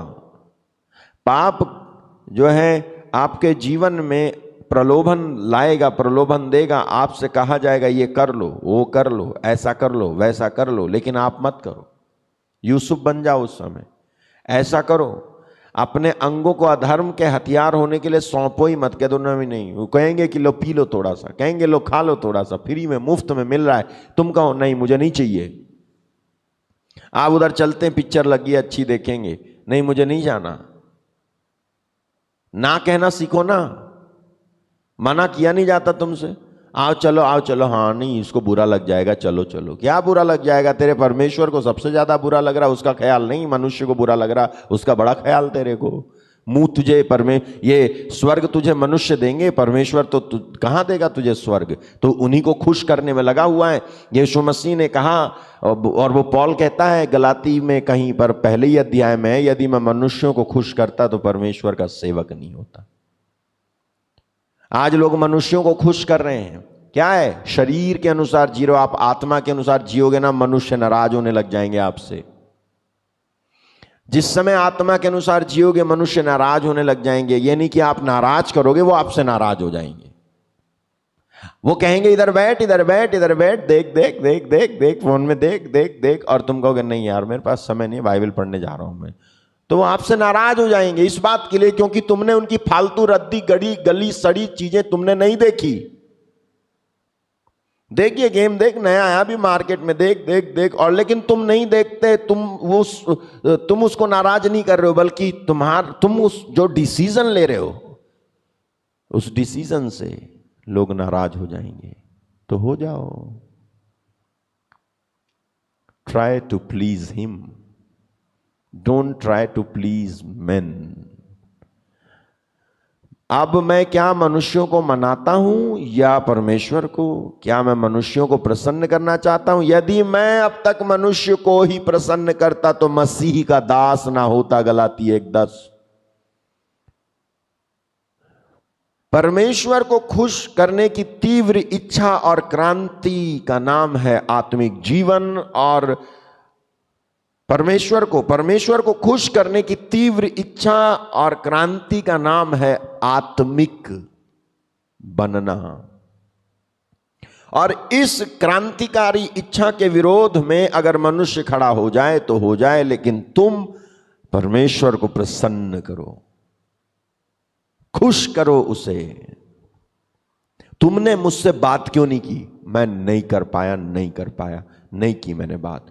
पाप जो है आपके जीवन में प्रलोभन लाएगा, प्रलोभन देगा। आपसे कहा जाएगा ये कर लो, वो कर लो, ऐसा कर लो, वैसा कर लो, लेकिन आप मत करो। यूसुफ बन जाओ उस समय। ऐसा करो, अपने अंगों को अधर्म के हथियार होने के लिए सौंपो ही मत। कह दो ना भी नहीं। वो कहेंगे कि लो पी लो थोड़ा सा, कहेंगे लो खा लो थोड़ा सा, फ्री में मुफ्त में मिल रहा है, तुम कहो नहीं मुझे नहीं चाहिए। आप उधर चलते हैं, पिक्चर लगी अच्छी देखेंगे, नहीं मुझे नहीं जाना। ना कहना सीखो ना, मना किया नहीं जाता तुमसे। आओ चलो, हाँ नहीं इसको बुरा लग जाएगा, चलो चलो। क्या बुरा लग जाएगा? तेरे परमेश्वर को सबसे ज्यादा बुरा लग रहा, उसका ख्याल नहीं मनुष्य को बुरा लग रहा, उसका बड़ा ख्याल तेरे को। मुंह तुझे ये स्वर्ग तुझे मनुष्य देंगे, परमेश्वर तो कहां देगा तुझे स्वर्ग? तो उन्हीं को खुश करने में लगा हुआ है। यीशु मसीह ने कहा, और वो पौल कहता है गलाती में कहीं पर पहले ही अध्याय में, यदि मैं मनुष्यों को खुश करता तो परमेश्वर का सेवक नहीं होता। आज लोग मनुष्यों को खुश कर रहे हैं। क्या है? शरीर के अनुसार जी रहे हो आप, आत्मा के अनुसार जियोगे ना, मनुष्य नाराज होने लग जाएंगे आपसे। जिस समय आत्मा के अनुसार जियोगे मनुष्य नाराज होने लग जाएंगे। ये नहीं कि आप नाराज करोगे, वो आपसे नाराज हो जाएंगे। वो कहेंगे इधर बैठ, इधर बैठ, इधर बैठ, देख देख देख देख देख, फोन में देख देख देख, और तुम कहोगे नहीं यार मेरे पास समय नहीं, बाइबल पढ़ने जा रहा हूं मैं, तो वो आपसे नाराज हो जाएंगे इस बात के लिए, क्योंकि तुमने उनकी फालतू रद्दी गड़ी गली सड़ी चीजें तुमने नहीं देखी। देखिए गेम देख, नया आया भी मार्केट में, देख देख देख, और लेकिन तुम नहीं देखते, तुम उसको नाराज नहीं कर रहे हो, बल्कि तुम उस जो डिसीजन ले रहे हो, उस डिसीजन से लोग नाराज हो जाएंगे। तो हो जाओ, try to please him, don't try to please men. अब मैं क्या मनुष्यों को मनाता हूं या परमेश्वर को? क्या मैं मनुष्यों को प्रसन्न करना चाहता हूं? यदि मैं अब तक मनुष्य को ही प्रसन्न करता तो मसीह का दास ना होता। गलाती 1:10। परमेश्वर को खुश करने की तीव्र इच्छा और क्रांति का नाम है आत्मिक जीवन, और परमेश्वर को खुश करने की तीव्र इच्छा और क्रांति का नाम है आत्मिक बनना। और इस क्रांतिकारी इच्छा के विरोध में अगर मनुष्य खड़ा हो जाए तो हो जाए, लेकिन तुम परमेश्वर को प्रसन्न करो, खुश करो उसे। तुमने मुझसे बात क्यों नहीं की? मैं नहीं कर पाया, नहीं की मैंने बात।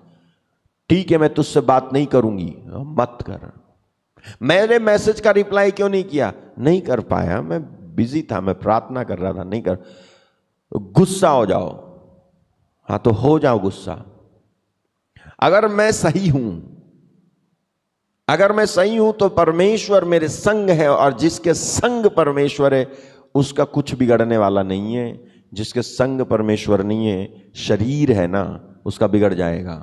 ठीक है, मैं तुझसे बात नहीं करूंगी, मत कर। मेरे मैसेज का रिप्लाई क्यों नहीं किया? नहीं कर पाया, मैं बिजी था, मैं प्रार्थना कर रहा था, नहीं कर। गुस्सा हो जाओ, हाँ तो हो जाओ गुस्सा। अगर मैं सही हूं तो परमेश्वर मेरे संग है, और जिसके संग परमेश्वर है उसका कुछ बिगड़ने वाला नहीं है। जिसके संग परमेश्वर नहीं है, शरीर है ना, उसका बिगड़ जाएगा।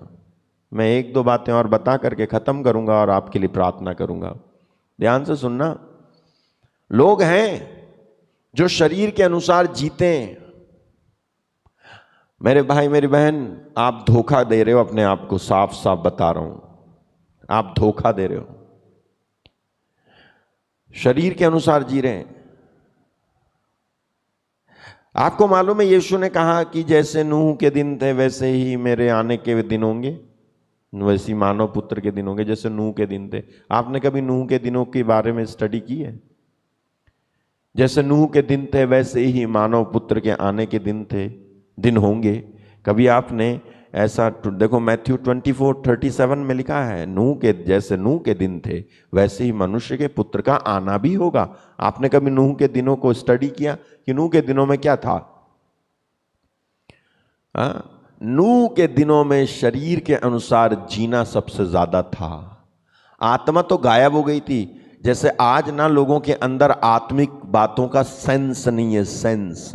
मैं 1-2 बातें और बता करके खत्म करूंगा और आपके लिए प्रार्थना करूंगा। ध्यान से सुनना। लोग हैं जो शरीर के अनुसार जीते। मेरे भाई मेरी बहन, आप धोखा दे रहे हो अपने आप को, साफ साफ बता रहा हूं, आप धोखा दे रहे हो। शरीर के अनुसार जी रहे हैं। आपको मालूम है यीशु ने कहा कि जैसे नूह के दिन थे वैसे ही मेरे आने के दिन होंगे, वैसी मानव पुत्र के दिन होंगे जैसे नूह के दिन थे। आपने कभी नूह के दिनों के बारे में स्टडी की है? जैसे नूह के दिन थे वैसे ही मानव पुत्र के आने के दिन होंगे। कभी आपने ऐसा देखो, मैथ्यू 24:37 में लिखा है, जैसे नूह के दिन थे वैसे ही मनुष्य के पुत्र का आना भी होगा। आपने कभी नूह के दिनों को स्टडी किया कि नूह के दिनों में क्या था? नूह के दिनों में शरीर के अनुसार जीना सबसे ज्यादा था। आत्मा तो गायब हो गई थी। जैसे आज ना लोगों के अंदर आत्मिक बातों का सेंस नहीं है, सेंस।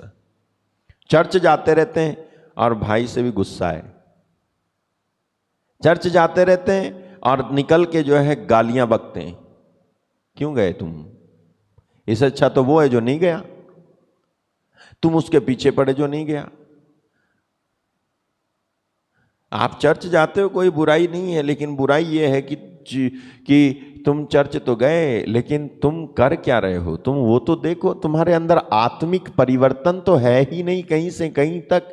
चर्च जाते रहते हैं और भाई से भी गुस्सा है। चर्च जाते रहते हैं और निकल के जो है गालियां बकते हैं। क्यों गए तुम? इससे अच्छा तो वो है जो नहीं गया, तुम उसके पीछे पड़े जो नहीं गया। आप चर्च जाते हो, कोई बुराई नहीं है, लेकिन बुराई यह है कि तुम चर्च तो गए लेकिन तुम कर क्या रहे हो? तुम वो तो देखो, तुम्हारे अंदर आत्मिक परिवर्तन तो है ही नहीं कहीं से कहीं तक।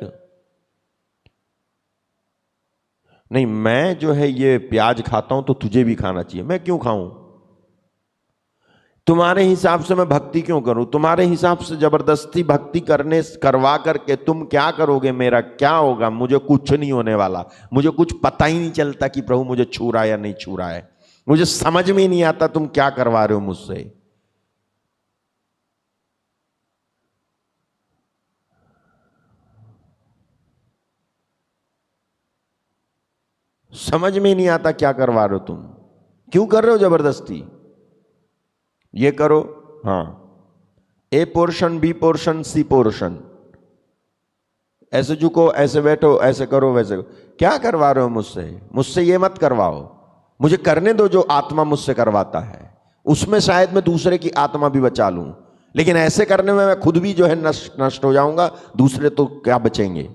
नहीं, मैं जो है ये प्याज खाता हूं तो तुझे भी खाना चाहिए। मैं क्यों खाऊं? तुम्हारे हिसाब से मैं भक्ति क्यों करूं? तुम्हारे हिसाब से जबरदस्ती भक्ति करवा करके तुम क्या करोगे? मेरा क्या होगा? मुझे कुछ नहीं होने वाला। मुझे कुछ पता ही नहीं चलता कि प्रभु मुझे छू रहा है या नहीं छू रहा है। मुझे समझ में ही नहीं आता तुम क्या करवा रहे हो मुझसे। समझ में नहीं आता क्या करवा रहे हो तुम, क्यों कर रहे हो जबरदस्ती। ये करो, हाँ, A portion, B portion, C portion, ऐसे झुको, ऐसे बैठो, ऐसे करो, वैसे करो। क्या करवा रहे हो मुझसे? मुझसे ये मत करवाओ, मुझे करने दो जो आत्मा मुझसे करवाता है, उसमें शायद मैं दूसरे की आत्मा भी बचा लूं, लेकिन ऐसे करने में मैं खुद भी जो है नष्ट हो जाऊंगा, दूसरे तो क्या बचेंगे।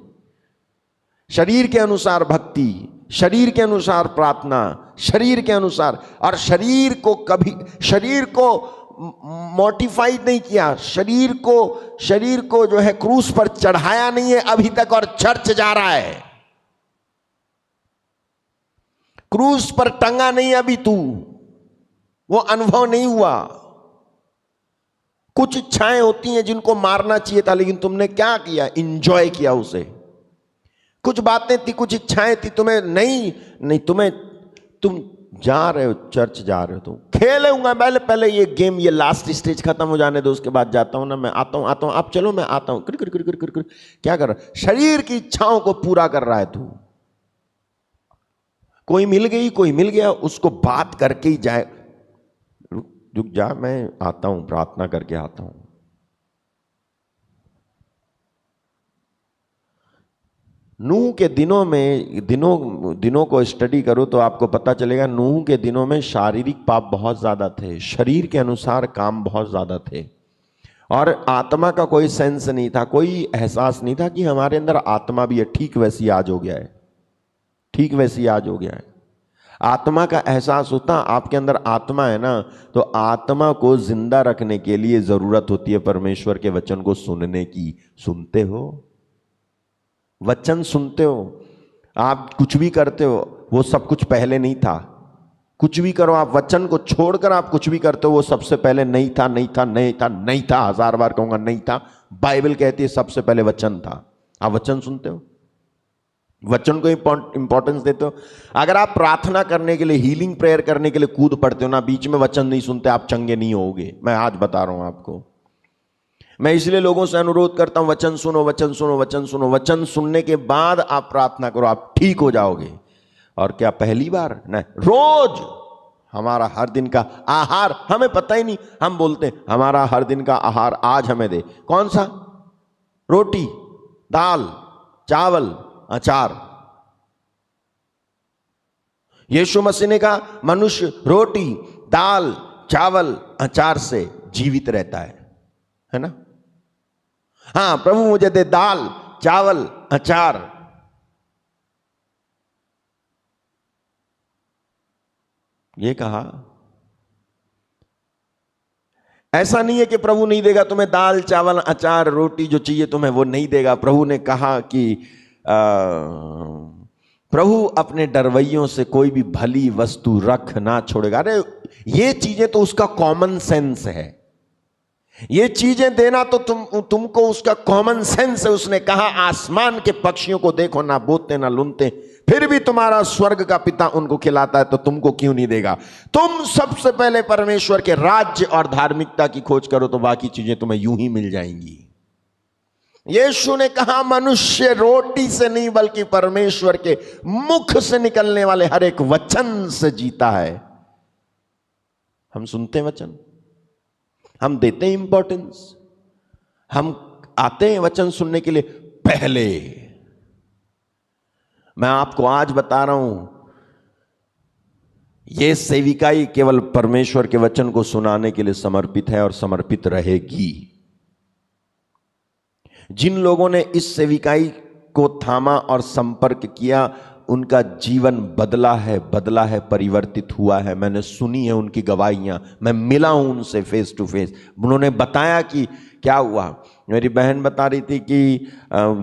शरीर के अनुसार भक्ति, शरीर के अनुसार प्रार्थना, शरीर के अनुसार, और शरीर को कभी, शरीर को मोटिफाइड नहीं किया, शरीर को जो है क्रूस पर चढ़ाया नहीं है अभी तक, और चर्च जा रहा है। क्रूस पर टंगा नहीं अभी तू, वो अनुभव नहीं हुआ। कुछ इच्छाएं होती हैं जिनको मारना चाहिए था, लेकिन तुमने क्या किया? इंजॉय किया उसे। कुछ बातें थी, कुछ इच्छाएं थी, तुम्हें नहीं तुम जा रहे हो, चर्च जा रहे हो, तुम खेलूंगा पहले ये गेम, ये लास्ट स्टेज खत्म हो जाने दो, उसके बाद जाता हूं ना, मैं आता हूं, आप चलो, मैं आता हूं, क्या कर रहा? शरीर की इच्छाओं को पूरा कर रहा है तू। कोई मिल गई, कोई मिल गया, उसको बात करके ही जाए, रुक जा, मैं आता हूं, प्रार्थना करके आता हूं। नूह के दिनों में, दिनों को स्टडी करो तो आपको पता चलेगा, नूह के दिनों में शारीरिक पाप बहुत ज्यादा थे, शरीर के अनुसार काम बहुत ज्यादा थे, और आत्मा का कोई सेंस नहीं था, कोई एहसास नहीं था कि हमारे अंदर आत्मा भी है। ठीक वैसी आज हो गया है, ठीक वैसी आज हो गया है। आत्मा का एहसास होता, आपके अंदर आत्मा है ना, तो आत्मा को जिंदा रखने के लिए जरूरत होती है परमेश्वर के वचन को सुनने की। सुनते हो? वचन सुनते हो? आप कुछ भी करते हो, वो सब कुछ पहले नहीं था। कुछ भी करो, आप वचन को छोड़कर आप कुछ भी करते हो, वो सबसे पहले नहीं था, नहीं था, नहीं था, नहीं था, 1000 बार कहूंगा नहीं था। बाइबल कहती है सबसे पहले वचन था। आप वचन सुनते हो, वचन को इंपॉर्टेंस देते हो। अगर आप प्रार्थना करने के लिए, हीलिंग प्रेयर करने के लिए कूद पड़ते हो ना, बीच में वचन नहीं सुनते, आप चंगे नहीं होगे। मैं आज बता रहा हूं आपको। मैं इसलिए लोगों से अनुरोध करता हूं, वचन सुनो, वचन सुनो, वचन सुनो। वचन सुनने के बाद आप प्रार्थना करो, आप ठीक हो जाओगे। और क्या पहली बार? नहीं, रोज हमारा हर दिन का आहार, हमें पता ही नहीं, हम बोलते हैं हमारा हर दिन का आहार आज हमें दे। कौन सा? रोटी, दाल, चावल, अचार। यीशु मसीह ने कहा मनुष्य रोटी, दाल, चावल, अचार से जीवित रहता है ना? हाँ, प्रभु मुझे दे दाल, चावल, अचार। ये कहा। ऐसा नहीं है कि प्रभु नहीं देगा तुम्हें दाल, चावल, अचार, रोटी, जो चाहिए तुम्हें वो नहीं देगा। प्रभु ने कहा कि प्रभु अपने डरवैयों से कोई भी भली वस्तु रख ना छोड़ेगा। अरे ये चीजें तो उसका कॉमन सेंस है, ये चीजें देना तो तुमको उसका कॉमन सेंस है। उसने कहा आसमान के पक्षियों को देखो, ना बोते ना लुनते, फिर भी तुम्हारा स्वर्ग का पिता उनको खिलाता है, तो तुमको क्यों नहीं देगा? तुम सबसे पहले परमेश्वर के राज्य और धार्मिकता की खोज करो, तो बाकी चीजें तुम्हें यूं ही मिल जाएंगी। यीशु ने कहा मनुष्य रोटी से नहीं बल्कि परमेश्वर के मुख से निकलने वाले हर एक वचन से जीता है। हम सुनते हैं वचन, हम देते हैं इंपॉर्टेंस, हम आते हैं वचन सुनने के लिए पहले। मैं आपको आज बता रहा हूं, यह सेविकाई केवल परमेश्वर के वचन को सुनाने के लिए समर्पित है और समर्पित रहेगी। जिन लोगों ने इस सेविकाई को थामा और संपर्क किया, उनका जीवन बदला है, परिवर्तित हुआ है। मैंने सुनी है उनकी गवाहियां, मैं मिला हूं उनसे फेस टू फेस। उन्होंने बताया कि क्या हुआ। मेरी बहन बता रही थी कि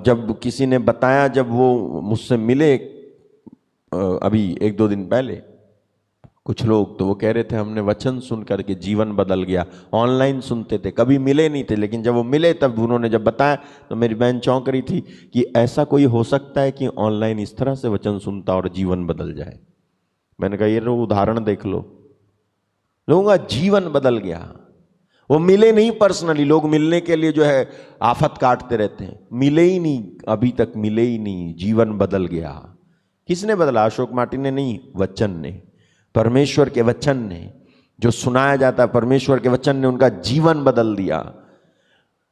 जब किसी ने बताया, जब वो मुझसे मिले अभी 1-2 दिन पहले कुछ लोग, तो वो कह रहे थे हमने वचन सुन करके जीवन बदल गया। ऑनलाइन सुनते थे, कभी मिले नहीं थे, लेकिन जब वो मिले तब उन्होंने जब बताया तो मेरी बहन चौंक रही थी कि ऐसा कोई हो सकता है कि ऑनलाइन इस तरह से वचन सुनता और जीवन बदल जाए। मैंने कहा ये उदाहरण देख लो, लोगों का जीवन बदल गया। वो मिले नहीं पर्सनली, लोग मिलने के लिए जो है आफत काटते रहते हैं, मिले ही नहीं, अभी तक मिले ही नहीं, जीवन बदल गया। किसने बदला? अशोक मार्टिन ने नहीं, वचन ने, परमेश्वर के वचन ने। जो सुनाया जाता है परमेश्वर के वचन ने उनका जीवन बदल दिया।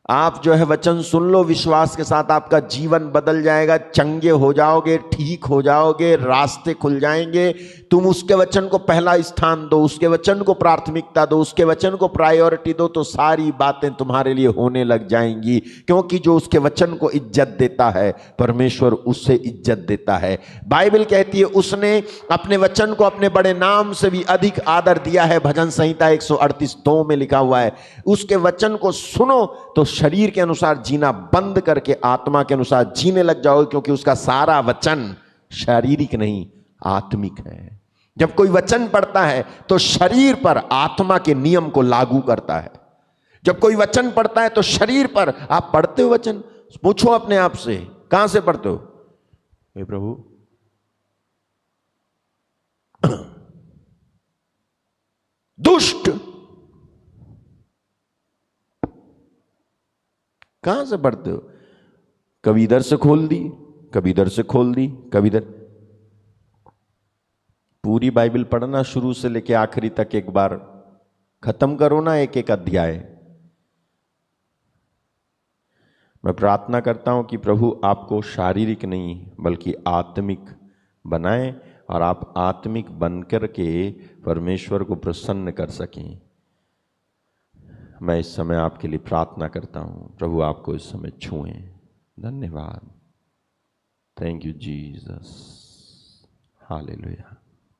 आप जो है वचन सुन लो विश्वास के साथ, आपका जीवन बदल जाएगा, चंगे हो जाओगे, ठीक हो जाओगे, रास्ते खुल जाएंगे। तुम उसके वचन को पहला स्थान दो, उसके वचन को प्राथमिकता दो, उसके वचन को प्रायोरिटी दो, तो सारी बातें तुम्हारे लिए होने लग जाएंगी। क्योंकि जो उसके वचन को इज्जत देता है परमेश्वर उससे इज्जत देता है। बाइबल कहती है उसने अपने वचन को अपने बड़े नाम से भी अधिक आदर दिया है। भजन संहिता 138:2 में लिखा हुआ है। उसके वचन को सुनो तो शरीर के अनुसार जीना बंद करके आत्मा के अनुसार जीने लग जाओगे, क्योंकि उसका सारा वचन शारीरिक नहीं आत्मिक है। जब कोई वचन पढ़ता है तो शरीर पर आत्मा के नियम को लागू करता है। जब कोई वचन पढ़ता है तो शरीर पर, आप पढ़ते हो वचन, पूछो अपने आप से कहां से पढ़ते हो? हे प्रभु दुष्ट, कहां से पढ़ते हो? कभी इधर से खोल दी, कभी इधर से खोल दी, कभी इधर। पूरी बाइबल पढ़ना शुरू से लेके आखिरी तक एक बार खत्म करो ना, एक एक अध्याय। मैं प्रार्थना करता हूं कि प्रभु आपको शारीरिक नहीं बल्कि आत्मिक बनाए और आप आत्मिक बनकर के परमेश्वर को प्रसन्न कर सकें। मैं इस समय आपके लिए प्रार्थना करता हूं, प्रभु आपको इस समय छुएं। धन्यवाद। Thank you Jesus. हालेलुया।